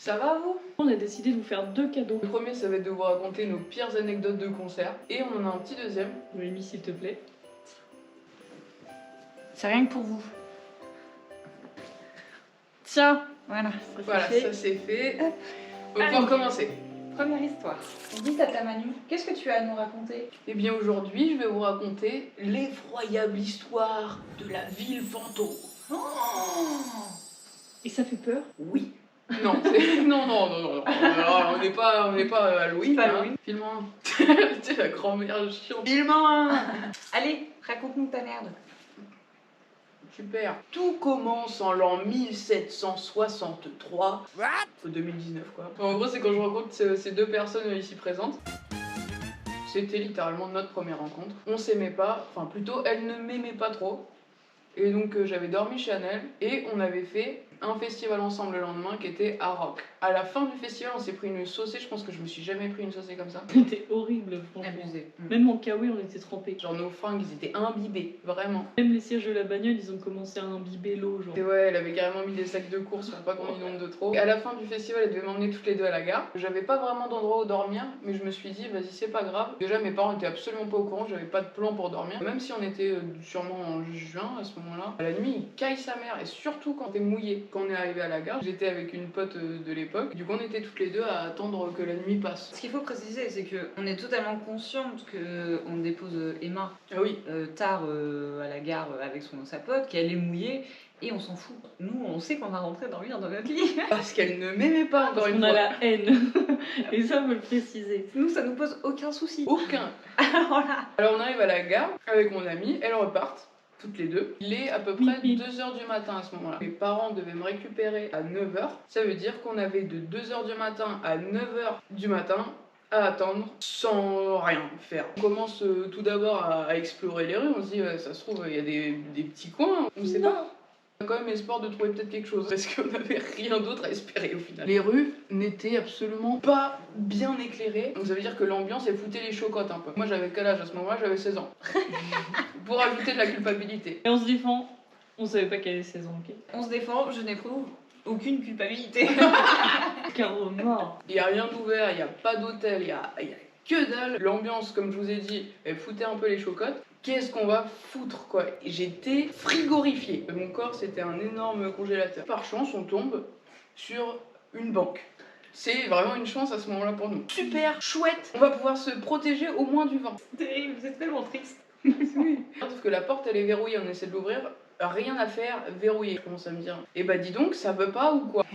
Ça va vous? On a décidé de vous faire 2 cadeaux. Le premier, ça va être de vous raconter nos pires anecdotes de concert. Et on en a un petit deuxième. Noémie, s'il te plaît. C'est rien que pour vous. Tiens, voilà. Voilà, ça c'est fait. On va pouvoir commencer. Première histoire. Dis Tata Manu, qu'est-ce que tu as à nous raconter? Eh bien aujourd'hui, je vais vous raconter l'effroyable histoire de la ville fantôme. Oh, Et ça fait peur? Oui. Non, non. On n'est pas Halloween. Pas Halloween. Filme-moi. C'est la grand-mère chiante. Filme-moi. Allez, raconte-nous ta merde. Super. Tout commence en l'an 1763. What? 2019 quoi. En gros, c'est quand je rencontre ces deux personnes ici présentes. C'était littéralement notre première rencontre. On s'aimait pas, enfin plutôt elle ne m'aimait pas trop. Et donc j'avais dormi chez Annelle et on avait fait un festival ensemble le lendemain qui était à Rock. À la fin du festival, on s'est pris une saucée, je pense que je me suis jamais pris une saucée comme ça. C'était horrible, franchement. Abusé. Même en kawaii, on était trempés. Genre nos fringues, ils étaient imbibés, vraiment. Même les sièges de la bagnole, ils ont commencé à imbiber l'eau, genre. Et ouais, elle avait carrément mis des sacs de course pour pas qu'on inonde de trop. Et à la fin du festival, elle devait m'emmener toutes les deux à la gare. J'avais pas vraiment d'endroit où dormir, mais je me suis dit, vas-y, c'est pas grave. Déjà, mes parents étaient absolument pas au courant, j'avais pas de plan pour dormir. Même si on était sûrement en juin à ce moment-là, la nuit, il caille sa mère, et surtout quand t'es mouillé. Quand on est arrivé à la gare, j'étais avec une pote de l'époque, du coup, on était toutes les deux à attendre que la nuit passe. Ce qu'il faut préciser, c'est qu'on est totalement consciente qu'on dépose Emma Ah oui, tard à la gare avec sa pote, qu'elle est mouillée, et on s'en fout. Nous, on sait qu'on va rentrer dormir dans notre lit. parce qu'elle ne m'aimait pas encore Parce une qu'on fois. a la haine. Et ça, faut le préciser. Nous, ça nous pose aucun souci. Aucun. Voilà. Alors on arrive à la gare avec mon amie, elles repartent, toutes les deux. Il est à peu près Bip, bip. 2h du matin à ce moment-là. Mes parents devaient me récupérer à 9h. Ça veut dire qu'on avait de 2h du matin à 9h du matin à attendre sans rien faire. On commence tout d'abord à explorer les rues, on se dit ça se trouve il y a des petits coins, on sait pas. On a quand même espoir de trouver peut-être quelque chose parce qu'on n'avait rien d'autre à espérer au final. Les rues n'étaient absolument pas bien éclairées, donc ça veut dire que l'ambiance elle foutait les chocottes un peu. Moi j'avais quel âge à ce moment-là? J'avais 16 ans. Pour ajouter de la culpabilité. Et on se défend. On savait pas qu'elle avait 16 ans, ok? On se défend, je n'éprouve aucune culpabilité. Car mort. Il n'y a rien d'ouvert, il n'y a pas d'hôtel, il y a que dalle. L'ambiance, comme je vous ai dit, elle foutait un peu les chocottes. Qu'est-ce qu'on va foutre quoi? J'étais frigorifiée. Mon corps c'était un énorme congélateur. Par chance on tombe sur une banque. C'est vraiment une chance à ce moment-là pour nous. Super, chouette, on va pouvoir se protéger au moins du vent. Terrible, c'est tellement triste. Oui. Sauf que la porte elle est verrouillée, on essaie de l'ouvrir. Rien à faire, verrouillé, je commence à me dire. Et bah dis donc, ça veut pas ou quoi?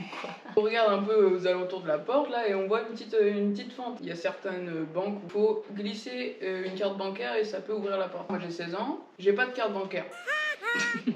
On regarde un peu aux alentours de la porte là et on voit une petite fente. Il y a certaines banques où il faut glisser une carte bancaire et ça peut ouvrir la porte. Moi j'ai 16 ans, j'ai pas de carte bancaire.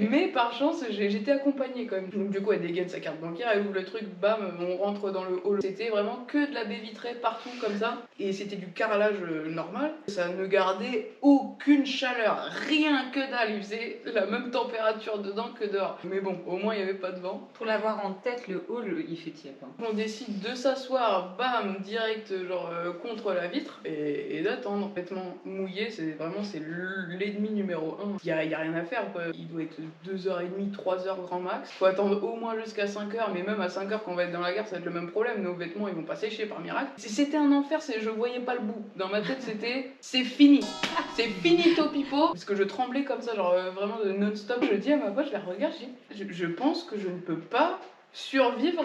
Mais par chance, j'étais accompagnée quand même. Donc du coup, elle dégaine sa carte bancaire, elle ouvre le truc, bam, on rentre dans le hall. C'était vraiment que de la baie vitrée partout comme ça. Et c'était du carrelage normal. Ça ne gardait aucune chaleur, rien que dalle. Il faisait la même température dedans que dehors. Mais bon, au moins il n'y avait pas de vent. Pour l'avoir en tête, le hall, il fait tiède. Hein. On décide de s'asseoir, bam, direct, genre contre la vitre et d'attendre. Vêtements mouillés, c'est l'ennemi numéro 1. Il y a rien à faire quoi. Il doit être 2h30, 3h grand max. Faut attendre au moins jusqu'à 5h, mais même à 5h quand on va être dans la gare, ça va être le même problème. Nos vêtements ils vont pas sécher par miracle. C'était un enfer, je voyais pas le bout. Dans ma tête c'était c'est fini. C'est finito pipo. Parce que je tremblais comme ça, genre vraiment de non-stop. Je dis à ma pote, je la regarde, je pense que je ne peux pas survivre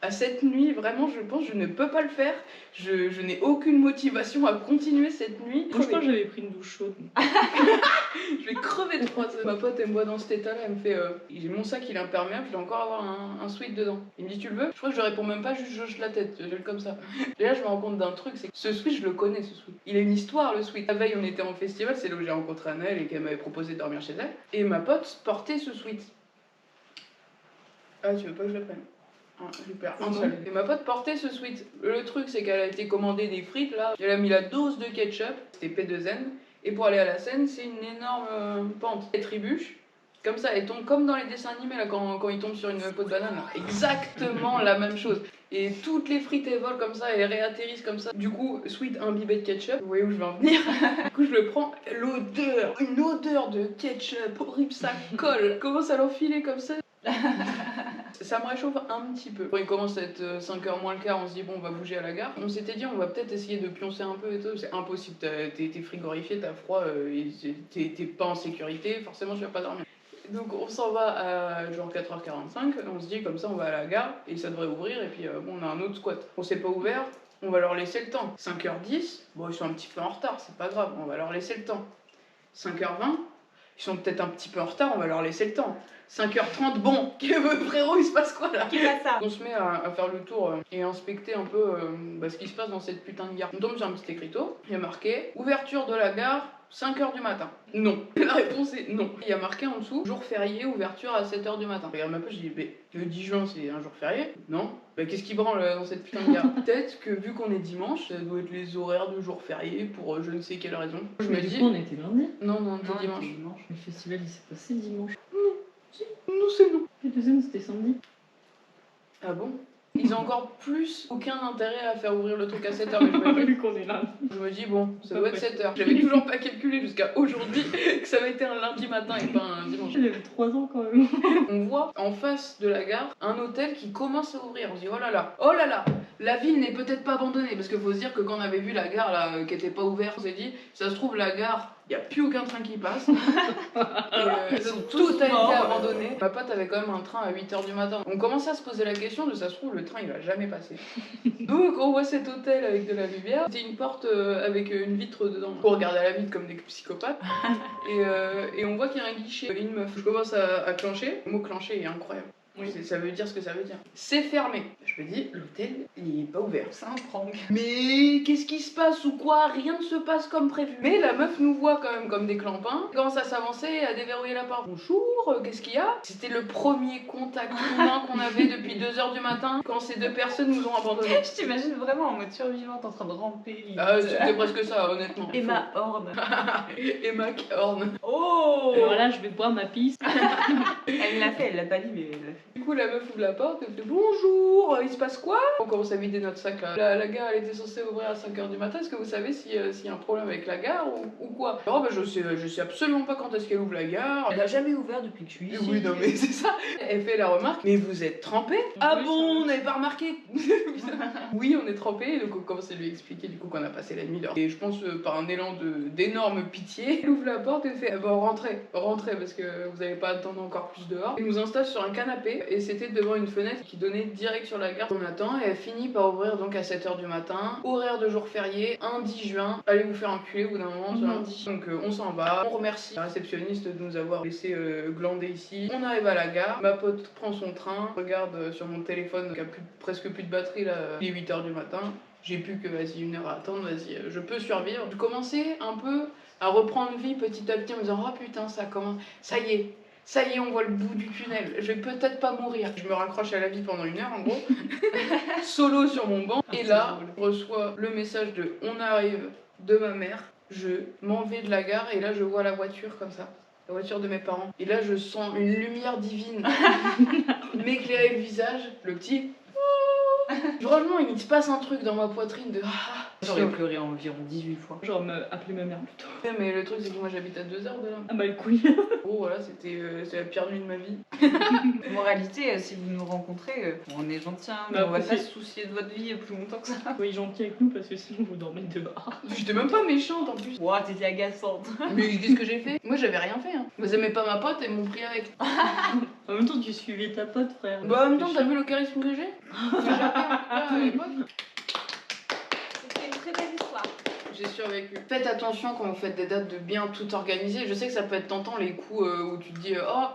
à cette nuit, vraiment je pense que je ne peux pas le faire, je n'ai aucune motivation à continuer cette nuit. Moi, je crois que j'avais pris une douche chaude. Je vais crever de froid. Ma pote elle me voit dans cet état là, elle me fait j'ai mon sac il est imperméable, je dois encore avoir un sweat dedans. Il me dit tu le veux? Je crois que je réponds même pas, juste je hoche la tête, je le comme ça. Et là je me rends compte d'un truc, c'est que ce sweat je le connais ce sweat. Il a une histoire le sweat. La veille on était en festival, c'est là où j'ai rencontré Annelle et qu'elle m'avait proposé de dormir chez elle. Et ma pote portait ce sweat. Ah tu veux pas que je le prenne? Ah, super, un seul. Et ma pote portait ce sweat. Le truc, c'est qu'elle a été commandée des frites là. Elle a mis la dose de ketchup, c'était P2N. Et pour aller à la scène, c'est une énorme pente. Elle trébuche, comme ça, elle tombe comme dans les dessins animés là, quand ils tombent sur une peau de banane. Là. Exactement la même chose. Et toutes les frites elles volent comme ça, elles réatterrissent comme ça. Du coup, sweat imbibé de ketchup, vous voyez où je vais en venir. Du coup, je le prends, l'odeur, une odeur de ketchup horrible, ça colle. Commence à l'enfiler comme ça. Ça me réchauffe un petit peu. Quand il commence à être 5h moins le quart, on se dit bon, on va bouger à la gare. On s'était dit, on va peut-être essayer de pioncer un peu et tout. C'est impossible, t'es frigorifié, t'as froid, t'es pas en sécurité, forcément tu vas pas dormir. Donc on s'en va à genre 4h45, on se dit comme ça on va à la gare et ça devrait ouvrir et puis bon on a un autre squat. On s'est pas ouvert, on va leur laisser le temps. 5h10, bon ils sont un petit peu en retard, c'est pas grave, on va leur laisser le temps. 5h20, ils sont peut-être un petit peu en retard, on va leur laisser le temps. 5h30, bon, frérot, il se passe quoi là? Qui passe ça? On se met à faire le tour et à inspecter un peu ce qui se passe dans cette putain de gare. On tombe sur un petit écriteau, il y a marqué ouverture de la gare 5h du matin. Non. La réponse est non. Il y a marqué en dessous jour férié, ouverture à 7h du matin. Je regarde ma page, je dis le 10 juin c'est un jour férié? Non. Qu'est-ce qui branle dans cette putain de gare? Peut-être que vu qu'on est dimanche, ça doit être les horaires de jour férié pour je ne sais quelle raison. Je me Mais du dis coup, on était lundi. non, Non, c'est dimanche. dimanche. Le festival, il s'est passé dimanche. Non, c'est non. Le deuxième, c'était samedi. Ah bon? Ils ont encore plus aucun intérêt à faire ouvrir le truc à 7h, mais je me dis, Vu qu'on est lundi. ça doit être 7h. J'avais toujours pas calculé jusqu'à aujourd'hui que ça avait été un lundi matin et pas un dimanche. J'avais 3 ans quand même. On voit en face de la gare un hôtel qui commence à ouvrir. On se dit oh là là, la ville n'est peut-être pas abandonnée. Parce qu'il faut se dire que quand on avait vu la gare là, qui était pas ouverte, on s'est dit, ça se trouve la gare, il n'y a plus aucun train qui passe. Et, tout a été abandonné. Ma pote avait quand même un train à 8h du matin. On commençait à se poser la question de ça se trouve le train il va jamais passer. Donc on voit cet hôtel avec de la lumière. C'était une porte avec une vitre dedans. On regarde à la vitre comme des psychopathes. Et on voit qu'il y a un guichet. Une meuf. Je commence à clencher. Le mot clencher est incroyable. Oui. Ça veut dire ce que ça veut dire. C'est fermé. Je me dis, l'hôtel, il est pas ouvert. C'est un prank. Mais qu'est-ce qui se passe ou quoi? Rien ne se passe comme prévu. Mais la meuf nous voit quand même comme des clampins. Elle commence à s'avancer, à déverrouiller la porte. Bonjour, qu'est-ce qu'il y a? C'était le premier contact humain qu'on avait depuis 2h du matin quand ces deux personnes nous ont abandonnés. Je t'imagine vraiment en mode survivante en train de ramper. C'était presque ça, honnêtement. Emma Horn. Emma Horn. Oh Alors là, je vais boire ma pisse. Elle l'a fait, elle l'a pas dit, mais elle l'a fait. Du coup, la meuf ouvre la porte, elle fait bonjour, il se passe quoi? On commence à vider notre sac là. La gare, elle était censée ouvrir à 5h du matin. Est-ce que vous savez s'il y a un problème avec la gare ou quoi? Oh, bah je sais absolument pas quand est-ce qu'elle ouvre la gare. Elle a jamais ouvert depuis que je suis ici. Oui, non, mais c'est ça. Elle fait la remarque, mais vous êtes trempés? Ah Oui, bon, ça on n'avait pas remarqué? Oui, on est trempés. Donc on commence à lui expliquer du coup qu'on a passé la nuit dehors. Et je pense par un élan d'énorme pitié, elle ouvre la porte et fait bon, rentrez parce que vous n'allez pas attendre encore plus dehors. Elle nous installe sur un canapé et c'était devant une fenêtre qui donnait direct sur la gare. On attend et elle finit par ouvrir donc à 7h du matin. Horaire de jour férié, un 10 juin. Allez vous faire enculer au bout d'un moment ce lundi. Donc on s'en va. On remercie la réceptionniste de nous avoir laissé glander ici. On arrive à la gare. Ma pote prend son train. Regarde sur mon téléphone qui a presque plus de batterie là. Il est 8h du matin. J'ai plus que vas-y 1 heure à attendre. Vas-y, je peux survivre. Je commençais un peu à reprendre vie petit à petit en me disant oh putain ça commence. Ça y est, on voit le bout du tunnel. Je vais peut-être pas mourir. Je me raccroche à la vie pendant 1 heure, en gros. Solo sur mon banc. Et là, je reçois le message de on arrive de ma mère. Je m'en vais de la gare et là, je vois la voiture comme ça. La voiture de mes parents. Et là, je sens une lumière divine m'éclairer le visage. Le petit. Franchement, il se passe un truc dans ma poitrine de. J'aurais pleuré environ 18 fois. Genre, appeler ma mère plutôt. Ouais, mais le truc, c'est que moi j'habite à 2 heures de là. Ah bah, le couille. Gros, voilà, c'était la pire nuit de ma vie. Moralité, si vous nous rencontrez, on est gentil, hein, mais Bah, on va après, pas se soucier de votre vie plus longtemps que ça. Soyez gentil avec nous parce que sinon vous dormez dehors. J'étais même pas méchante en plus. Ouah, t'étais agaçante. Mais qu'est-ce que j'ai fait? Moi j'avais rien fait. Hein. Vous aimez pas ma pote et m'ont pris avec. En même temps, tu suivais ta pote, frère. Bah en même temps, t'as vu le charisme que j'ai? À l'époque. C'était une très belle histoire. J'ai survécu. Faites attention quand vous faites des dates de bien tout organiser. Je sais que ça peut être tentant les coups où tu te dis oh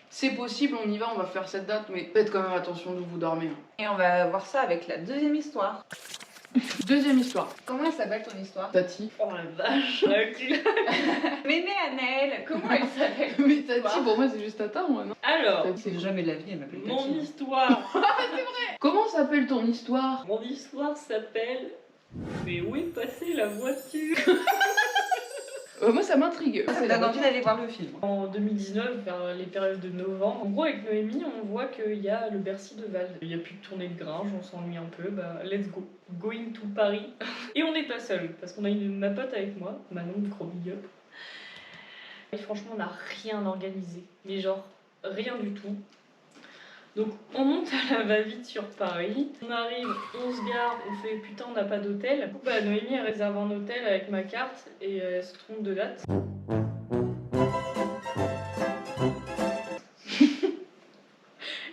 c'est possible, on y va, on va faire cette date, mais faites quand même attention d'où vous dormez. Hein. Et on va voir ça avec la deuxième histoire. Deuxième histoire. Comment elle s'appelle ton histoire? Tati. Oh la vache. Mémé Anaëlle, comment elle s'appelle? Mais Tati, pour moi c'est juste Tata, moi, non? Alors, C'est jamais de la vie, elle m'appelle Tati. mon histoire. Comment s'appelle ton histoire? Mon histoire s'appelle mais où est passée la voiture? Moi ça m'intrigue. Ça me donne envie d'aller voir le film. En 2019, vers les périodes de novembre, en gros avec Noémie, on voit qu'il y a le Bercy de Val. Il n'y a plus de tournée de Gringe, on s'ennuie un peu, bah let's go. Going to Paris. Et on n'est pas seul, parce qu'on a ma pote avec moi, Manon, gros big up. Et franchement, on n'a rien organisé. Mais genre, rien du tout. Donc on monte à la va-vite sur Paris, on arrive, on se gare, on fait putain on n'a pas d'hôtel. Du coup, bah, Noémie elle réserve un hôtel avec ma carte et elle se trompe de date.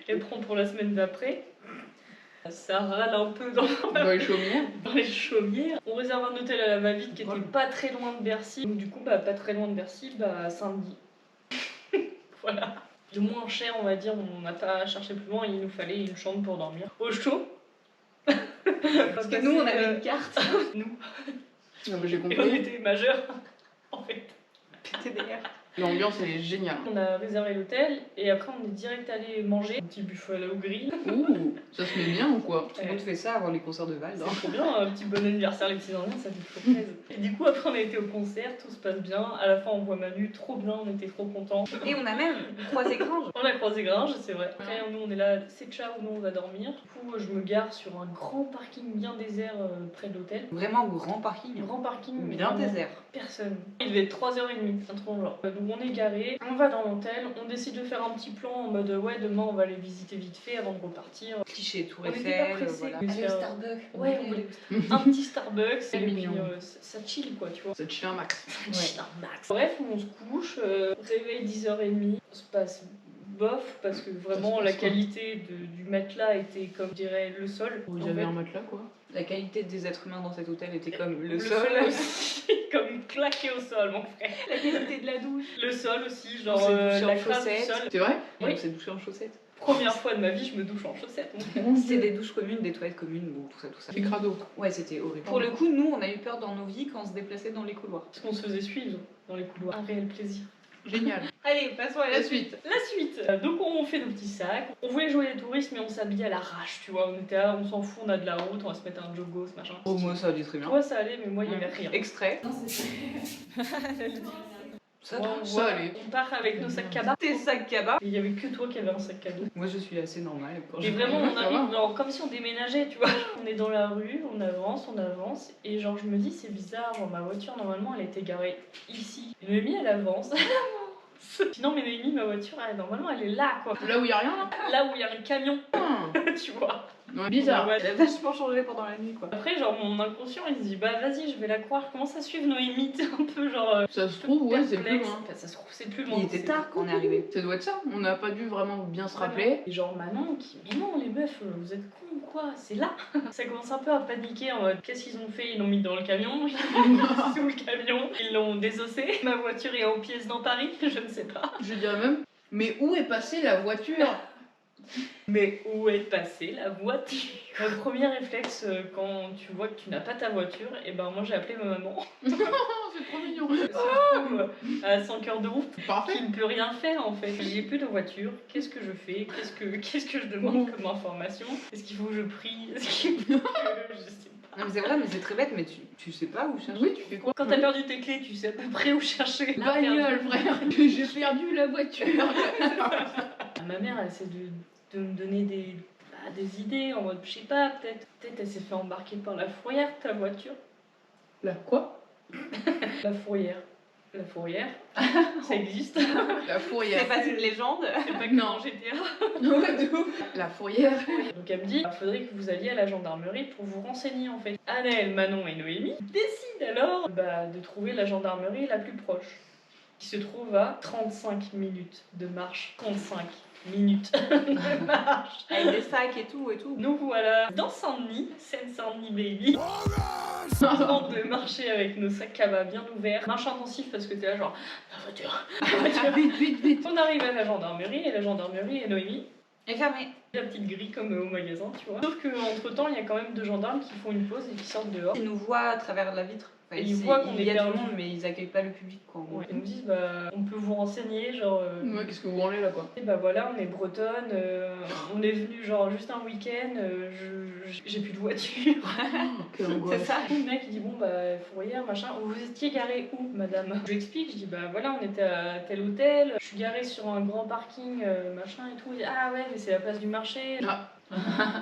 Elle prend pour la semaine d'après. Ça râle un peu dans les chaumières. les chaumières. On réserve un hôtel à la va-vite qui était pas très loin de Bercy. Donc du coup, bah, pas très loin de Bercy, bah, Saint-Denis. Voilà. Le moins cher, on va dire, on n'a pas cherché plus loin, il nous fallait une chambre pour dormir. Au chaud. Parce que nous, on avait une carte. Nous. Non, mais j'ai Et on compris. était majeurs, en fait. PTDR. L'ambiance, elle est géniale. On a réservé l'hôtel et après on est direct allé manger un petit buffet au grill. Ouh, ça se met bien ou quoi? Tout le monde fait ça avant les concerts de Val. C'est trop bien, un petit bon anniversaire les petits indiens, ça fait trop plaisir. Et du coup après on a été au concert, tout se passe bien. À la fin on voit Manu, trop bien, on était trop contents. Et on a même croisé Grange. On a croisé Gringe, c'est vrai. Après nous on est là, c'est ciao, nous on va dormir. Du coup je me gare sur un grand parking bien désert près de l'hôtel. Vraiment grand parking. Grand parking, mais Bien vraiment désert. personne. Il devait être 3h30, un truc genre. Donc on est garé, on va dans l'hôtel, on décide de faire un petit plan en mode ouais demain on va aller visiter vite fait avant de repartir. Cliché, Tour On était Eiffel, pas pressés. voilà. Mais Aller au c'est un- Starbucks. Ouais, on voulait un petit Starbucks C'est et puis mignon. ça chill quoi, tu vois. Ça te chie un max. Ça chill un max. Bref, on se couche, réveil 10h30, on se passe bof parce que vraiment Ça se la passe quoi qualité du matelas était comme je dirais le sol. Vous En avez fait, un matelas quoi? La qualité des êtres humains dans cet hôtel était comme le sol sol. aussi, comme claqué au sol mon frère. La qualité de la douche. Le sol aussi, On genre s'est douché en la crasse du chaussettes. sol. C'est vrai? Oui. On s'est douché en chaussettes. Première fois de ma vie, je me douche en chaussettes. mon frère. C'était des douches communes, des toilettes communes, bon, tout ça, tout ça. C'est crado. Ouais, c'était horrible. Pour le coup, nous, on a eu peur dans nos vies quand on se déplaçait dans les couloirs. Parce qu'on se faisait suivre dans les couloirs. Un réel plaisir. Génial. Allez, passons à La suite. La suite. Donc on fait nos petits sacs. On voulait jouer les touristes, mais on s'habillait à l'arrache, tu vois. On était là, on s'en fout, on a de la route, on va se mettre un jogos, machin. Oh, moi, ça allait très bien. Toi ça allait, mais moi il y avait rien. Extrait. Ça, Moi, on, ça voit- allait. on part avec nos sacs cabas. tes sacs cabas. Et il y avait que toi qui avais un sac cadeau. Moi, je suis assez normale. Quand Et je... vraiment, Ouais, on ça arrive va. genre, comme si on déménageait, tu vois. On est dans la rue, on avance, et genre je me dis c'est bizarre, genre ma voiture normalement elle était garée ici. Et Noémie elle avance. Sinon, mais Noémie, ma voiture, normalement elle est là quoi. Là où il y a rien là? Là où il y a un camion, Ah. tu vois. Non, bizarre. Ouais. Elle a vachement changé pendant la nuit, quoi. Après, genre, mon inconscient, il se dit, bah vas-y, je vais la croire, commence à suivre Noémie, t'es un peu genre. Ça se trouve, ouais, c'est plus perplexe. loin. Enfin, ça se trouve, c'est plus loin. Il était c'est- tard quand on est arrivé. Ça doit être ça. On n'a pas dû vraiment bien se rappeler. Et genre Manon qui, mais non, les meufs, vous êtes cons ou quoi? C'est là. Ça commence un peu à paniquer en mode, qu'est-ce qu'ils ont fait? Ils l'ont mis dans le camion, ils l'ont mis sous le camion, ils l'ont désossé. Ma voiture est en pièces dans Paris, je ne sais pas. Je dirais même, mais où est passée la voiture? Mais où est passée la voiture? Mon premier réflexe quand tu vois que tu n'as pas ta voiture, et ben moi j'ai appelé ma maman. Oh, c'est trop mignon. Elle se trouve à 5 heures de route, Parfait. qui ne peut rien faire en fait. J'ai plus de voiture, qu'est-ce que je fais? Qu'est-ce que je demande comme information? Est-ce qu'il faut que je prie? Est-ce qu'il faut que je sais pas. Non, mais c'est vrai, mais c'est très bête, mais tu sais pas où chercher. Oui, tu fais quoi? Quand t'as perdu tes clés, tu sais à peu près où chercher. Bagnole, frère. J'ai perdu la voiture. Ma mère, elle essaie de me donner des idées en mode, je sais pas, peut-être elle s'est fait embarquer par la fourrière, ta voiture. La quoi? La fourrière. La fourrière, ça existe. La fourrière. C'est pas une légende. C'est pas que Non. dans GTA. Ouais, de ouf. La fourrière. Donc elle me dit, il faudrait que vous alliez à la gendarmerie pour vous renseigner en fait. Annelle, Manon et Noémie décident alors de trouver la gendarmerie la plus proche, qui se trouve à 35 minutes de marche. 35 minutes de marche. Avec des sacs et tout et tout. Nous voilà dans Saint-Denis, Seine-Saint-Denis baby. En train de marcher avec nos sacs cabas bien ouverts. Marche intensif parce que t'es là genre, la voiture, la voiture. Vite, vite, vite. On arrive à la gendarmerie et Noémie. Et fermé. La petite grille comme au magasin, tu vois. Sauf qu'entre temps, il y a quand même deux gendarmes qui font une pause et qui sortent dehors. Ils nous voient à travers la vitre. Enfin, Ils voient qu'on il y est a du perdu. monde, mais ils accueillent pas le public, quoi. en gros. Ouais, ils nous disent, bah, on peut vous renseigner, genre. Ouais, qu'est-ce que vous branlez là quoi? Et bah voilà, on est bretonne, on est venu genre juste un week-end, j'ai plus de voiture. Quelle C'est angoisse. ça. Le mec il dit bon bah fourrière machin, vous étiez garé où madame? Je lui explique, je dis bah voilà on était à tel hôtel, je suis garée sur un grand parking machin et tout. Il dit ah ouais mais c'est la place du marché. Ah.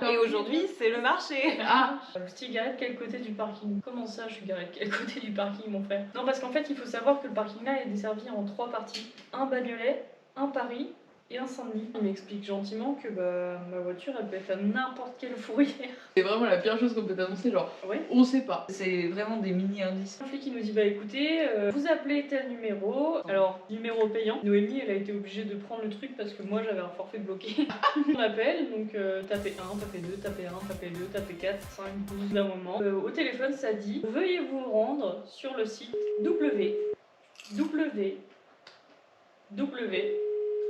Et aujourd'hui, c'est le marché. Ah. Vous étiez garé de quel côté du parking? Comment ça je suis garée de quel côté du parking mon frère? Non parce qu'en fait il faut savoir que le parking là est desservi en trois parties. Un Bagnolet, un Paris et un Saint-Denis. Il m'explique gentiment que ma voiture, elle peut être à n'importe quelle fourrière. C'est vraiment la pire chose qu'on peut t'annoncer, genre, Ouais. on sait pas. C'est vraiment des mini-indices. Un flic qui nous dit écoutez, vous appelez tel numéro. Alors, numéro payant. Noémie, elle a été obligée de prendre le truc parce que moi j'avais un forfait bloqué. On appelle, donc tapez 1, tapez 2, tapez 1, tapez 2, tapez 4, 5, 12 d'un moment. Au téléphone, ça dit veuillez vous rendre sur le site www.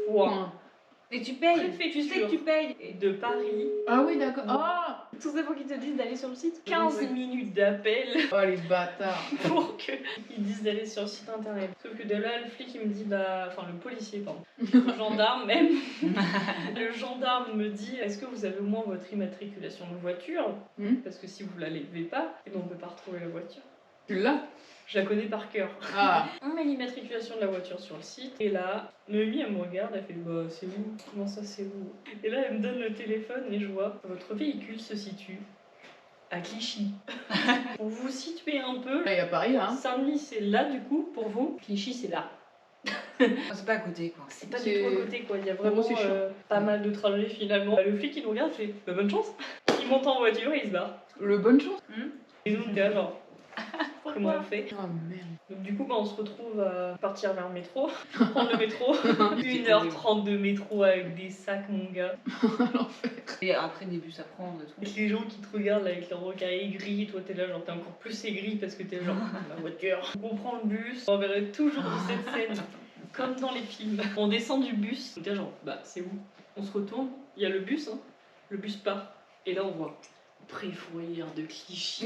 Point. Et tu payes. Préfecture Tu sais que tu payes. de Paris. Ah oui, d'accord. Ah Tout ça pour qu'ils te disent d'aller sur le site. 15 minutes d'appel oh les bâtards. pour qu'ils disent d'aller sur le site internet. Sauf que de là, le flic il me dit enfin le policier, pardon, le gendarme même. Le gendarme me dit est-ce que vous avez au moins votre immatriculation de voiture? Parce que si vous la levez pas, on peut pas retrouver la voiture. Tu l'as? Je la connais par cœur. Ah. On met l'immatriculation de la voiture sur le site et là, Noémie elle me regarde, elle fait c'est où? Comment ça c'est où? Et là elle me donne le téléphone et je vois votre véhicule se situe à Clichy. Pour vous situer un peu, Là, il y a Paris, là. Hein. Saint-Denis c'est là du coup pour vous, Clichy c'est là. C'est pas à côté quoi. C'est pas du tout à côté quoi, il y a vraiment c'est chiant. pas mal de trajets finalement. Le flic il nous regarde fait bonne chance. Il monte en voiture et il se barre. Le bonne chance. Et nous on était là genre comment on fait? Oh merde. Donc du coup on se retrouve à partir vers le métro, prendre le métro, 1h30 de métro avec des sacs mon gars. Et après des bus à prendre et tout. Avec les gens qui te regardent là, avec leur regard aigri, toi t'es là genre t'es encore plus aigri parce que t'es genre ma voiture. On prend le bus, on verrait toujours cette scène comme dans les films. On descend du bus, on était genre c'est où? On se retourne, il y a le bus, le bus part et là on voit Préfourrière de Clichy.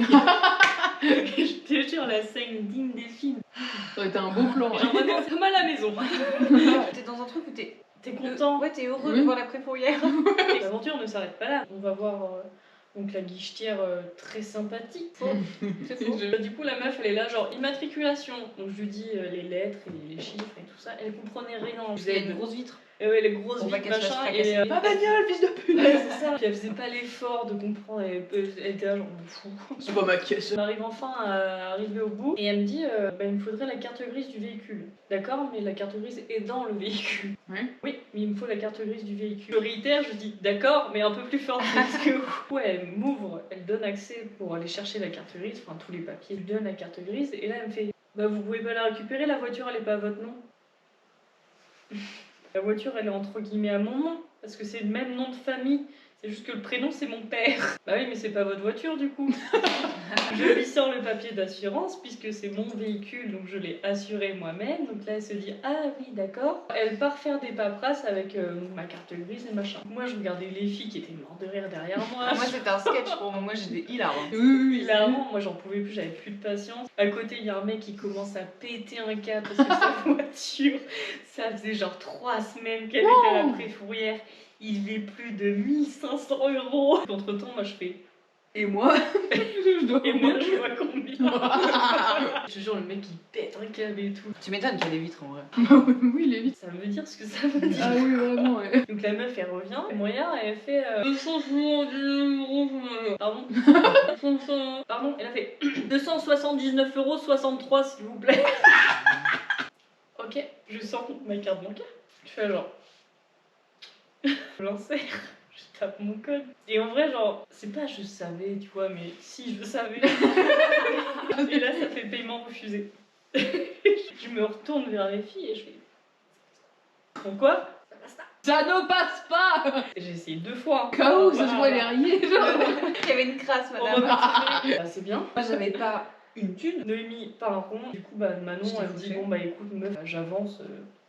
Je te jure, la scène digne des films. Ça aurait été un beau plan. Genre vraiment, c'est comme à la maison. T'es dans un truc où t'es content. Ouais, t'es heureux Oui. de voir la préfourrière. L'aventure ne s'arrête pas là. On va voir donc la guichetière très sympathique. C'est faux. Du coup, la meuf, elle est là, genre immatriculation. Donc je lui dis les lettres et les chiffres et tout ça. Elle comprenait rien. Vous avez une grosse vitre. Et ouais, les grosses Pour pas vitres, qu'elle se fasse machin. fracasser. Et Pas bagnole, fils de pute. ouais, c'est ça. Puis elle faisait pas l'effort de comprendre. Elle était là, genre, on fou. C'est pas ma caisse. On arrive enfin à arriver au bout et elle me dit il me faudrait la carte grise du véhicule. D'accord, mais la carte grise est dans le véhicule. Oui. Oui, mais il me faut la carte grise du véhicule. Je réitère, je dis d'accord, mais un peu plus fort parce que ouais, elle m'ouvre, elle donne accès pour aller chercher la carte grise, enfin tous les papiers. Je lui donne la carte grise et là elle me fait vous pouvez pas la récupérer, la voiture elle est pas à votre nom. La voiture elle est entre guillemets à mon nom parce que c'est le même nom de famille. C'est juste que le prénom c'est mon père. Bah oui mais c'est pas votre voiture du coup. Je lui sors le papier d'assurance puisque c'est mon véhicule donc je l'ai assuré moi-même. Donc là elle se dit ah oui d'accord. Elle part faire des paperasses avec ma carte grise et machin. Moi je regardais les filles qui étaient mortes de rire derrière moi. Moi c'était un sketch pour moi, moi j'étais hilarant. Oui. Clairement, moi j'en pouvais plus, j'avais plus de patience. À côté, il y a un mec qui commence à péter un câble parce que sa voiture, ça faisait genre 3 semaines qu'elle était à la Préfourrière. Il fait plus de 1500 €. Entre temps, moi je fais. Et moi je dois Et moi je vois combien. Je te jure, le mec il pète un câble et tout. Tu m'étonnes qu'il y a des vitres en vrai. Oui, les vitres. Ça veut dire ce que ça veut dire. Ah oui, vraiment, ouais. Donc la meuf elle revient, elle me regarde et elle fait 279 €. Pardon. Pardon, elle a fait 279,63 € s'il vous plaît. Ok, je sors ma carte bancaire. Je fais genre. Je l'insère, je tape mon code. Et en vrai, genre, c'est pas je savais, tu vois, mais si je savais. Et là, ça fait paiement refusé. Je me retourne vers les filles et je fais. Pourquoi? Ça passe pas. Ça ne passe pas. J'ai essayé 2 fois. K.O. ça se voit les rayés, genre. Il y avait une crasse On va madame. continuer. C'est bien. Moi j'avais pas une thune. Noémie part rond. Du coup, Manon, Je t'ai elle me dit foutu. bon, écoute, meuf, j'avance.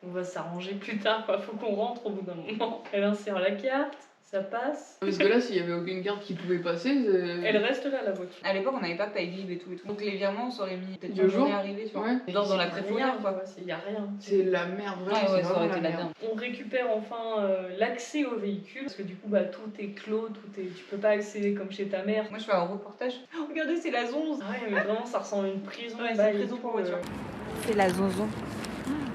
On va s'arranger plus tard, quoi. Faut qu'on rentre au bout d'un moment. Elle insère la carte, ça passe. Parce que là, s'il y avait aucune carte qui pouvait passer, Elle reste là, la voiture. À l'époque on n'avait pas Paylib et tout et tout. Donc les virements on s'aurait mis peut-être 2 une jours. journée arrivée tu vois. Ouais. Dans la préfourrière quoi. Il y a rien. C'est la merde, vraiment. Ouais, c'est ouais, ça aurait vraiment été la merde. merde. On récupère enfin l'accès au véhicule parce que du coup tout est clos, tu peux pas accéder comme chez ta mère. Moi je fais un reportage. Oh, regardez c'est la zonze. Ah ouais mais vraiment ça ressemble à une prison. Ouais, c'est Bah, une et prison tout, pour voiture. C'est la zonzon.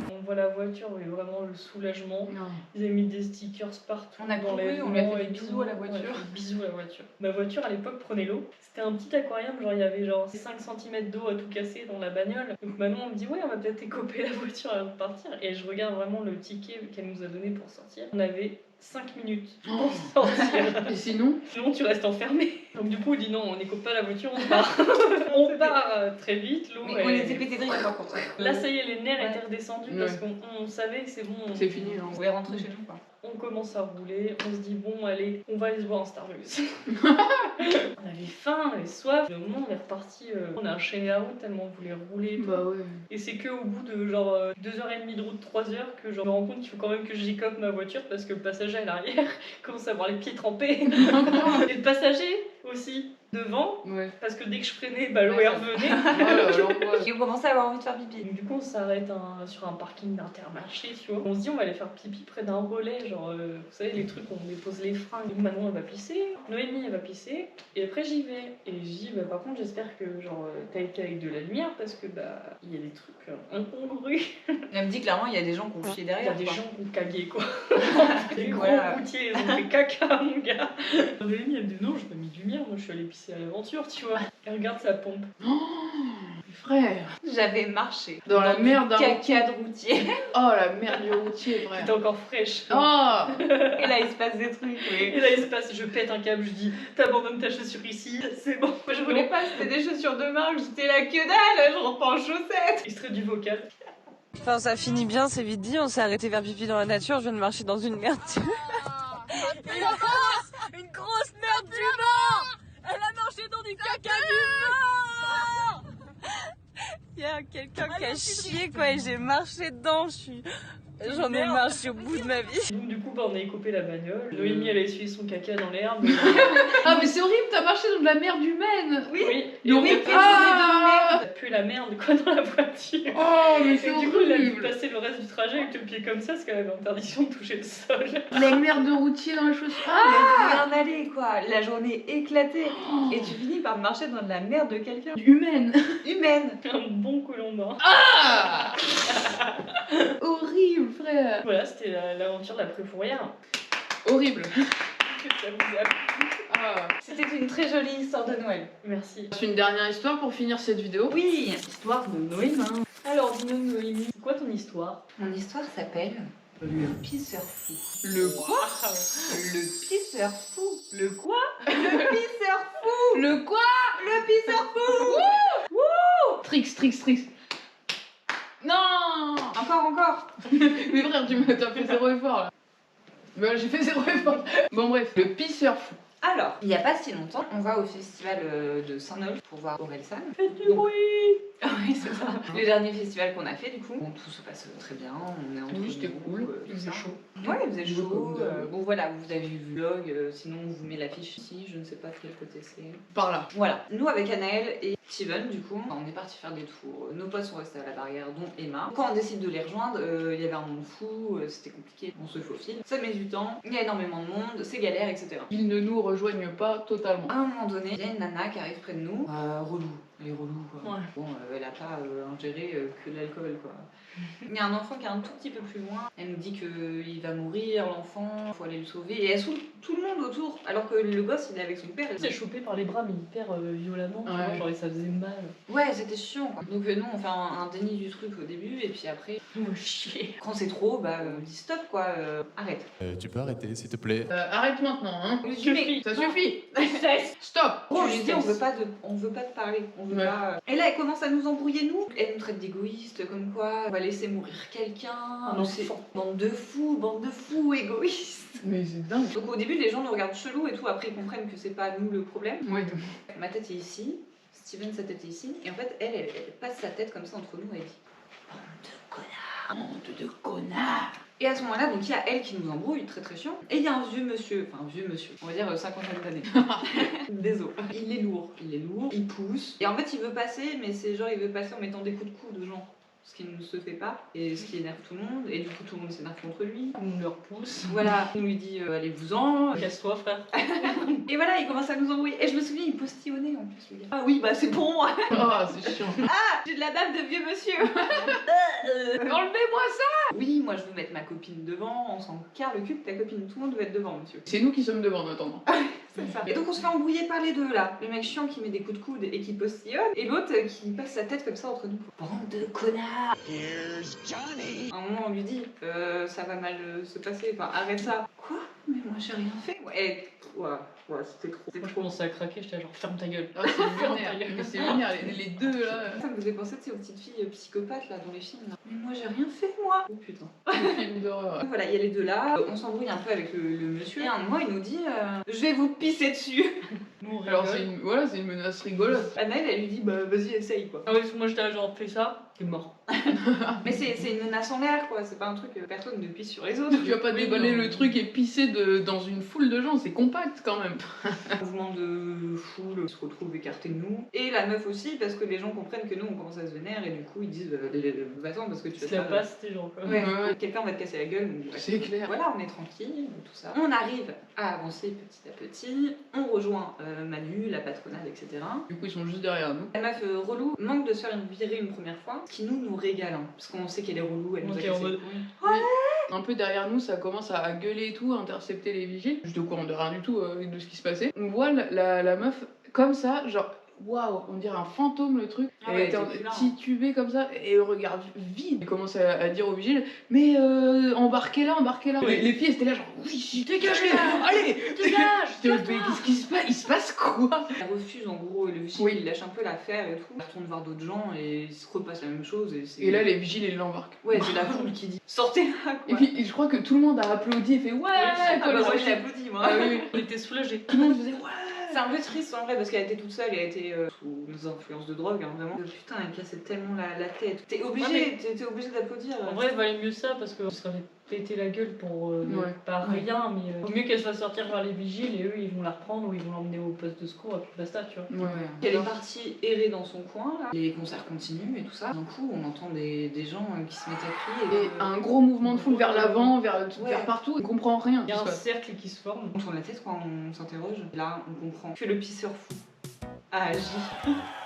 On voit la voiture, et vraiment le soulagement. Non. Ils avaient mis des stickers partout. On a dans couru, les on lui a vents fait et des bisous tout. à la voiture. Ouais, on a fait des bisous à la voiture. Ma voiture à l'époque prenait l'eau. C'était un petit aquarium, genre il y avait genre 5 cm d'eau à tout casser dans la bagnole. Donc maintenant on me dit ouais, on va peut-être écoper la voiture avant de partir. Et je regarde vraiment le ticket qu'elle nous a donné pour sortir. On avait 5 minutes pour sortir. Et sinon? Sinon tu restes enfermé. Donc du coup on dit non, on n'écope pas la voiture, on se barre. On part très vite, l'eau Mais on est- était pété de rire par contre. Là ça y est, les nerfs Ouais. étaient redescendus Ouais. parce qu'on savait que c'est bon. C'est fini. Hein. On pouvait rentrer chez nous quoi. On commence à rouler, on se dit bon allez, on va aller se boire un Starbucks. On avait faim, on avait soif. Au moment où on est reparti, on a enchaîné la route tellement on voulait rouler. Et tout. Bah ouais. Et c'est que au bout de genre 2h30 de route, 3h que je me rends compte qu'il faut quand même que j'écope ma voiture parce que le passager à l'arrière commence à avoir les pieds trempés. Et le passager aussi devant, Ouais. parce que dès que je freinais, bah l'eau Ouais, ça- revenait. Voilà, l'angoisse. Et on commençait à avoir envie de faire pipi. Donc, du coup, on s'arrête sur un parking d'Intermarché, tu vois. On se dit, on va aller faire pipi près d'un relais, genre, vous savez, les trucs où on dépose les fringues. Donc, Manon, elle va pisser, Noémie, elle va pisser, et après, j'y vais. Et je dis, bah, par contre, j'espère que, genre, t'as été avec de la lumière, parce que, bah, il y a des trucs incongrus. Elle me dit clairement, il y a des gens qui ont chié Il y a derrière. des quoi. gens qui ont cagué, quoi. Des gros Voilà. routiers, ils ont fait caca, mon gars. Noémie, elle me dit, non, j'ai pas mis de lumière, moi, je suis allée pisser à l'aventure, tu vois. Elle regarde sa pompe. Frère. J'avais marché Dans la du merde d'un caca de routier. Oh la merde du routier, frère. C'était encore fraîche. Oh. Et là, il se passe des trucs. Et là, il se passe, je pète un câble, je dis, t'abandonnes ta chaussure ici, c'est bon. Moi, je voulais pas, c'était des chaussures de marque, j'étais là que dalle, je rentre en chaussettes. Extrait du vocal. Enfin, ça finit bien, c'est vite dit. On s'est arrêté vers pipi dans la nature. Je viens de marcher dans une merde. Une grosse merde d'humain. Elle a marché dans du caca d'humain. Il y a quelqu'un qui a chié, quoi, et j'ai marché dedans. J'en ai marre, je suis au bout de ma vie. Donc, du coup, bah, on a écopé la bagnole. Noémie, elle a essuyé son caca dans l'herbe. Ah mais c'est horrible, t'as marché dans de la merde humaine. Oui, et Donc, on a fait ah ça pue la merde, quoi, dans la voiture. Oh mais Et c'est du coup, elle a dû horrible. passer le reste du trajet avec le pied comme ça, parce qu'elle avait interdiction de toucher le sol. La merde de routier dans les chaussures. Ah, bien aller quoi, la journée éclatée. Et tu finis par marcher dans de la merde de quelqu'un. Humaine. Humaine. Un bon colombin. Ah. Horrible, frère. Voilà, c'était l'aventure de la préfourrière. Horrible. Que ça vous a plu. Ah. C'était une très jolie histoire de Noël. Merci. C'est une dernière histoire pour finir cette vidéo. Oui, histoire de Noël. Alors, dis-nous, Noémie, c'est quoi ton histoire? Mon histoire s'appelle Le pisseur fou. Le quoi? Le pisseur fou. Le quoi? Le pisseur fou. Le quoi? Le pisseur fou. Trix, Trix, Trix. Non. Encore. Mais frère, t'as fait zéro effort là. Bah j'ai fait zéro effort. Bon bref, le pisseur fou. Alors, il n'y a pas si longtemps, on va au festival de Saint-Nolf pour voir Orelsan. Faites du Donc- bruit. Oui, c'est ça. Le dernier festival qu'on a fait, du coup. Bon, tout se passe très bien, on est entre Oui, c'était nous, cool. tout Il faisait ça. chaud. Ouais, il faisait chaud. Comme d'hab. Bon, voilà, vous avez vu le vlog, sinon on vous met l'affiche ici, je ne sais pas de quel côté c'est. Par là. Voilà, nous avec Anaël et Steven, du coup, on est parti faire des tours. Nos potes sont restés à la barrière, dont Emma. Quand on décide de les rejoindre, il y avait un monde fou, c'était compliqué, on se faufile. Ça met du temps, il y a énormément de monde, c'est galère, etc. Ils ne nous rejoignent pas totalement. À un moment donné, il y a une nana qui arrive près de nous, relou. Elle est relou quoi. Ouais. Bon, elle a pas ingéré que de l'alcool quoi. Il y a un enfant qui est un tout petit peu plus loin. Elle nous dit qu'il va mourir, l'enfant, faut aller le sauver. Et elle saoule tout le monde autour. Alors que le gosse, il est avec son père. Il s'est chopé par les bras, mais hyper violemment. Tu Ouais. vois, genre, et ça faisait mal. Ouais, c'était chiant quoi. Donc nous, on fait un déni du truc au début. Et puis après, Oh, chier. quand c'est trop, bah, on dit stop quoi, arrête. Tu peux arrêter, s'il te plaît. Arrête maintenant, hein. Je lui dis, mais Ça suffit. Cesse. Stop. Bon, Tu je lui dis, cesses. on veut pas te parler. On veut Ouais. pas. Et là, elle commence à nous embrouiller, nous. Elle nous traite d'égoïstes, comme quoi on va laisser mourir quelqu'un. Un C'est- enfant. bande de fous égoïstes. Mais c'est dingue. Donc au début, les gens nous regardent chelou et tout. Après, ils comprennent que c'est pas nous le problème. Ouais. Ma tête est ici. Steven, sa tête est ici. Et en fait, elle passe sa tête comme ça entre nous et elle dit bande de connards. Honte de connard. Et à ce moment-là, donc il y a elle qui nous embrouille, très très chiant. Et il y a un vieux monsieur, on va dire 50 d'années. Désolé. Il est lourd, il pousse. Et en fait, il veut passer, mais c'est genre il veut passer en mettant des coups de coude aux gens. ce qui ne se fait pas et ce qui énerve tout le monde, et du coup tout le monde s'énerve contre lui. On le repousse. Voilà, on lui dit allez-vous-en. Casse-toi, frère. Et voilà, il commence à nous embrouiller. Et je me souviens, il postillonnait en plus, le gars. Ah oui, bah c'est pour moi. Ah, c'est chiant. J'ai de la bave de vieux monsieur. Enlevez-moi ça. Oui, moi je veux mettre ma copine devant, on s'en carre le cul de ta copine, tout le monde doit être devant, monsieur. C'est nous qui sommes devant en attendant. C'est ça. Et donc on se fait embrouiller par les deux là. Le mec chiant qui met des coups de coude et qui postillonne, et l'autre qui passe sa tête comme ça entre nous. Bande de connards. Here's Johnny. À un moment on lui dit ça va mal se passer, enfin arrête ça. Quoi? Mais moi j'ai rien fait. Ouais, c'était trop. Moi, je commençais à craquer, j'étais genre, ferme ta gueule. Ah, c'est lunaire. Mais c'est lunaire, les deux là. Ça me faisait penser aux petites filles psychopathes là dans les films là. Mais moi j'ai rien fait moi. Oh putain. Le film d'horreur. Donc voilà, il y a les deux là, on s'embrouille un peu avec le monsieur. Et un moment il nous dit je vais vous pisser dessus. Nous, on Alors rigole. c'est une menace rigolote. Anaël elle lui dit bah vas-y essaye quoi. Ah ouais, parce que moi j'étais là genre, fais ça, t'es mort. Mais c'est une menace en l'air quoi, c'est pas un truc personne ne pisse sur les autres. Tu vas pas Oui, déballer non. le truc et pisser dans une foule de gens, c'est compact quand même. Mouvement de foule se retrouve écarté de nous. Et la meuf aussi parce que les gens comprennent que nous on commence à se vénérer et du coup ils disent va-t'en parce que tu vas C'est la passe, c'était genre quoi. Ouais, Ouais. quelqu'un va te casser la gueule. Donc, ouais. C'est clair. Voilà, on est tranquille, tout ça. On arrive à avancer petit à petit. On rejoint Manu, la patronale, etc. Du coup ils sont juste derrière nous. La meuf relou manque de se faire virer une première fois, ce qui nous régale, hein, parce qu'on sait qu'elle est relou, elle nous a Ok, cassé en les mode- couilles. Un peu derrière nous, ça commence à gueuler et tout, à intercepter les vigiles. J'étais au courant de rien du tout de ce qui se passait. On voit la meuf comme ça, genre, waouh, on dirait un fantôme le truc. Ah Elle ouais, était elle était plus là. titubée comme ça, et le regard vide. Elle commence à dire aux vigiles, mais embarquez-la, embarquez-la. Oui. Les filles étaient là, genre, oui, dégagez, allez, Dégage, Mais qu'est-ce qui se passe? Il se passe quoi? Elle refuse en gros, et le vigile Oui. il lâche un peu l'affaire et tout. Elle retourne voir d'autres gens et il se repasse la même chose. Et là, les vigiles, ils l'embarquent. Ouais, c'est la foule qui dit sortez là Et quoi. puis, je crois que tout le monde a applaudi et fait ouais, Ah comme bah ça. moi j'ai applaudi moi. Ah oui, oui. On était soulagés. Tout le monde faisait ouais. C'est un peu triste en vrai parce qu'elle était toute seule, elle a été sous influences de drogue, hein, vraiment. Putain, elle cassait tellement la tête. T'es obligé, Ouais, t'es obligé d'applaudir. En vrai, il valait mieux ça parce qu'on se serait pété la gueule pour Ouais. pas rien, mais vaut mieux qu'elle se fasse sortir vers les vigiles et eux ils vont la reprendre ou ils vont l'emmener au poste de secours et puis basta, tu vois. Ouais. Elle est partie errer dans son coin, là. Les concerts continuent et tout ça. D'un coup, on entend des gens qui se mettent à crier. Et un gros mouvement de foule vers l'avant, vers Ouais. partout, on comprend rien. Il y a ce un qui se passe. cercle qui se forme. On tourne la tête quand on s'interroge. Là, on comprend que le pisseur fou a agi.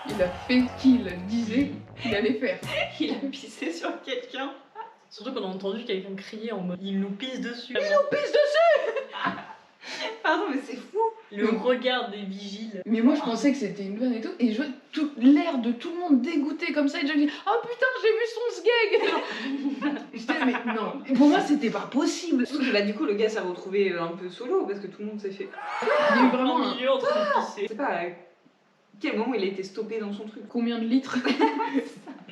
Il a fait ce qu'il disait qu'il allait faire. Il a pissé sur quelqu'un. Surtout qu'on a entendu quelqu'un crier en mode il nous pisse dessus. Pardon, mais c'est fou. Le regard des vigiles. Mais moi je pensais que c'était une vanne et tout, et je vois tout l'air de tout le monde dégoûté comme ça, et je me dis oh putain j'ai vu son sgeg. J'étais là, mais non, et pour moi c'était pas possible. Surtout que là, du coup, le gars s'est retrouvé un peu solo parce que tout le monde s'est fait. Il y a eu vraiment En milieu en train de Je pisser. sais pas à quel moment il a été stoppé dans son truc. combien de litres.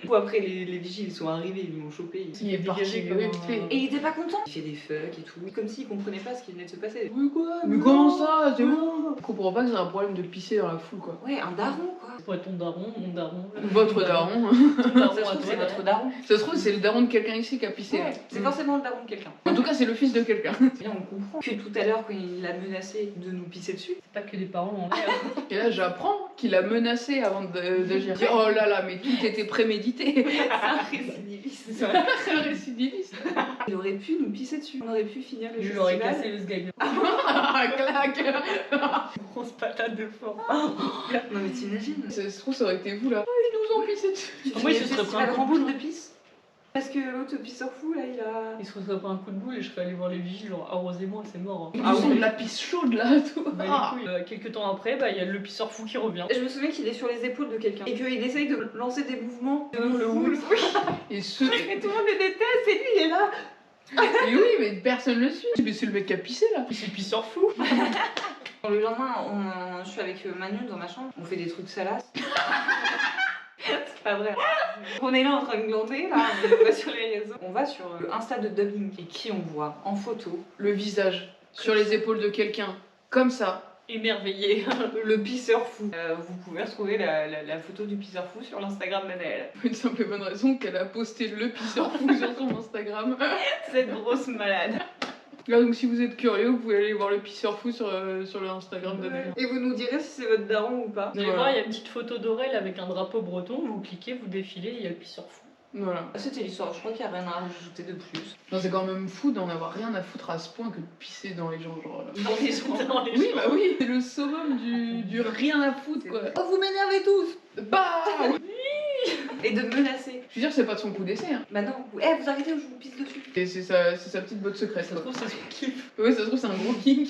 Ou après, les vigiles ils sont arrivés, ils l'ont chopé. Il est parti, comme oui, un- vite fait. Et il était pas content. Il fait des fucks et tout. Comme s'il comprenait pas ce qui venait de se passer. Mais quoi? Mais comment ça? C'est bon. Je comprends pas que c'est un problème de pisser dans la foule quoi. Ouais, un daron quoi. Ça pourrait être ton daron, mon daron. Votre daron. Ton daron Ça se à trouve, toi. c'est votre daron. Ça se trouve c'est le daron de quelqu'un ici qui a pissé. Ouais, c'est forcément le daron de quelqu'un. En tout cas c'est le fils de quelqu'un. Et là, on comprend que tout à l'heure, quand il a menacé de nous pisser dessus, C'est pas que des parents en l'air. Et là j'apprends qu'il a menacé avant d'agir. Oh là là mais tout était prémédité. c'est un récidiviste. C'est un récidiviste. Il aurait pu nous pisser dessus. On aurait pu finir le Je lui aurais festival. cassé le sgag. Ah, claque. Grosse patate de fort. Non mais t'imagines. Ça se trouve ça aurait été vous là. Oh, ils nous ont pissé dessus. Moi, il se Le serait pris un festival coup de Ramboule boule. de pisse. Parce que l'autre pisseur fou là, il a. Il se serait pris un coup de boule et je serais allé voir les vigiles, genre arrosez-moi, c'est mort. Ils Hein. nous ont de la pisse chaude là tout. Bah, Ah. les couilles. Quelques temps après, bah, il y a le pisseur fou qui revient. Je me souviens qu'il est sur les épaules de quelqu'un et qu'il essaye de lancer des mouvements de Le foule. houle. Et ce. Et tout le monde le déteste et lui il est là. Et oui mais personne le suit. Mais c'est le mec qui a pissé là. C'est le pisseur fou. Le lendemain, je suis avec Manu dans ma chambre, on fait des trucs salaces. C'est pas vrai. On est là en train de glander, là, on va sur les réseaux. On va sur le Insta de Dubbing. Et qui on voit en photo? Le visage sur les épaules de quelqu'un. Comme ça. Émerveillé. Le pisseur fou. Vous pouvez retrouver la photo du pisseur fou sur l'Instagram d'Anaëlle. Pour une simple et bonne raison qu'elle a posté le pisseur fou sur son Instagram. Cette grosse malade. Là donc si vous êtes curieux vous pouvez aller voir le pisseur fou sur le Instagram de Belle. Et vous nous direz si c'est votre daron ou pas. Vous allez Voilà. voir, il y a une petite photo d'Aurel avec un drapeau breton. Vous cliquez, vous défilez, il y a le pisseur fou. Voilà. C'était l'histoire, je crois qu'il n'y a rien à rajouter de plus. Non, c'est quand même fou d'en avoir rien à foutre à ce point que de pisser dans les gens, genre là. Dans les gens. Dans les Oui, gens. bah oui, c'est le summum du rien à foutre, quoi. Oh, vous m'énervez tous. Bah Et de menacer. Je veux dire, c'est pas de son coup d'essai, hein. Bah non, vous arrêtez ou je vous pisse dessus. Et c'est sa petite botte secrète, Ça quoi. se trouve, c'est son kiff. Ouais, ça se trouve, c'est un gros kink.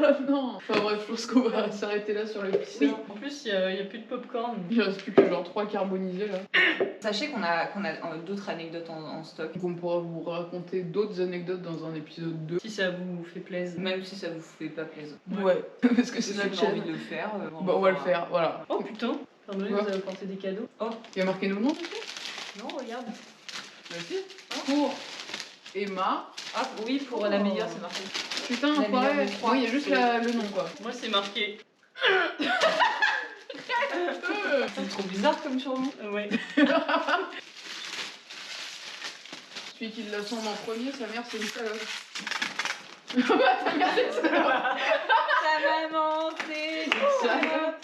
Ah non. Enfin bref, je pense qu'on va s'arrêter là sur le pisseur. Oui, en plus, il y a plus de popcorn. Il reste plus que genre 3 carbonisés là. Sachez qu'on a d'autres anecdotes en stock. Donc on pourra vous raconter d'autres anecdotes dans un épisode 2. Si ça vous fait plaisir. Même si ça vous fait pas plaisir. Ouais, parce que c'est Si notre on a envie chaîne. de le faire, Bah on va le faire, voilà. Oh putain, pardon, vous Quoi avez apporté des cadeaux. Il y a marqué nos noms dessus? Non, regarde. Vas-y. Pour Emma. Ah oui, pour la meilleure, c'est marqué. Putain, La meilleure ouais. des trois. Oui, il y a juste le nom quoi. Moi, c'est marqué. C'est trop bizarre comme surnom. Ouais. Celui qui l'assemble en premier, sa mère c'est une salope. Ta mère c'est une salope. Ta maman, c'est une salope.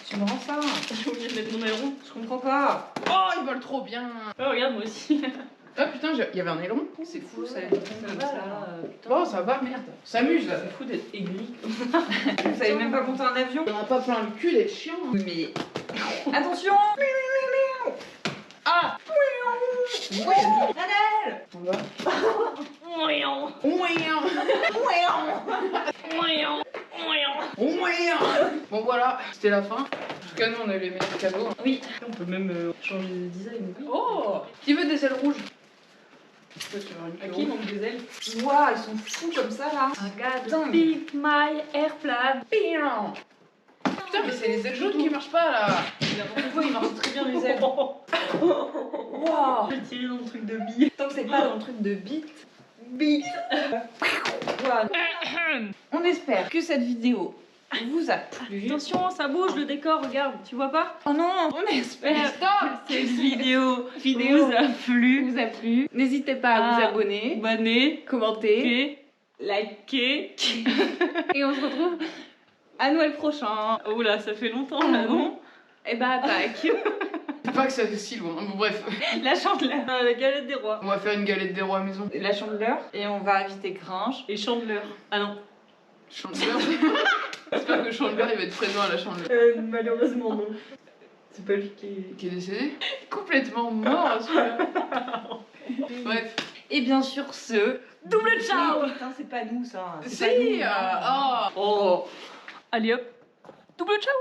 Tu me rends ça. J'ai oublié de mettre mon aileron. Je comprends pas. Oh, il vole trop bien. Oh, regarde, moi aussi. Ah putain, il y avait un aileron. C'est fou, ça. Ça va là. Putain. Oh, ça va, merde. S'amuse là. C'est fou d'être aigli. Vous savez même pas monter un avion. On a pas plein le cul d'être chiant. Mais attention. Ah Annelle. On va. Ouian. Ouin. Ouin. Bon voilà, c'était la fin. En tout cas, nous on a eu les meilleurs cadeaux. Oui, on peut même changer de design. Oh, qui veut des ailes rouges? Toi, tu veux une À queue qui il rouge? manque des ailes? Waouh, ils sont fous comme ça là. Regarde, beat my airplane. Putain, mais c'est les ailes jaunes qui marchent pas là. N'importe quoi, ils marchent très bien les ailes. Waouh. Je vais tirer dans le truc de bille. Tant que c'est pas dans le truc de bite. Bite. Waouh. On espère que cette vidéo vous a plu. Attention, ça bouge le décor, regarde, tu vois pas? Oh non, on espère Stop. que cette vidéo vous a plu. N'hésitez pas à vous abonner, Abonnez, commenter, likez. et on se retrouve à Noël prochain. Oh là, ça fait longtemps là, non? Et bah tac. C'est pas que ça fait si loin. Bon, bref, La chandeleur. Ah, la galette des rois. on va faire une galette des rois à maison. La chandeleur. Et on va inviter Gringe. Et Chandeleur. Ah non. Chandeleur. J'espère que Chandeleur il va être présent à la chandeleur. Malheureusement non. C'est pas lui Qui est décédé? Complètement mort celui-là. Bref. Et bien sûr ce... Double ciao. Putain, c'est pas nous ça. Si. Oh. Oh. Allez hop. Double ciao.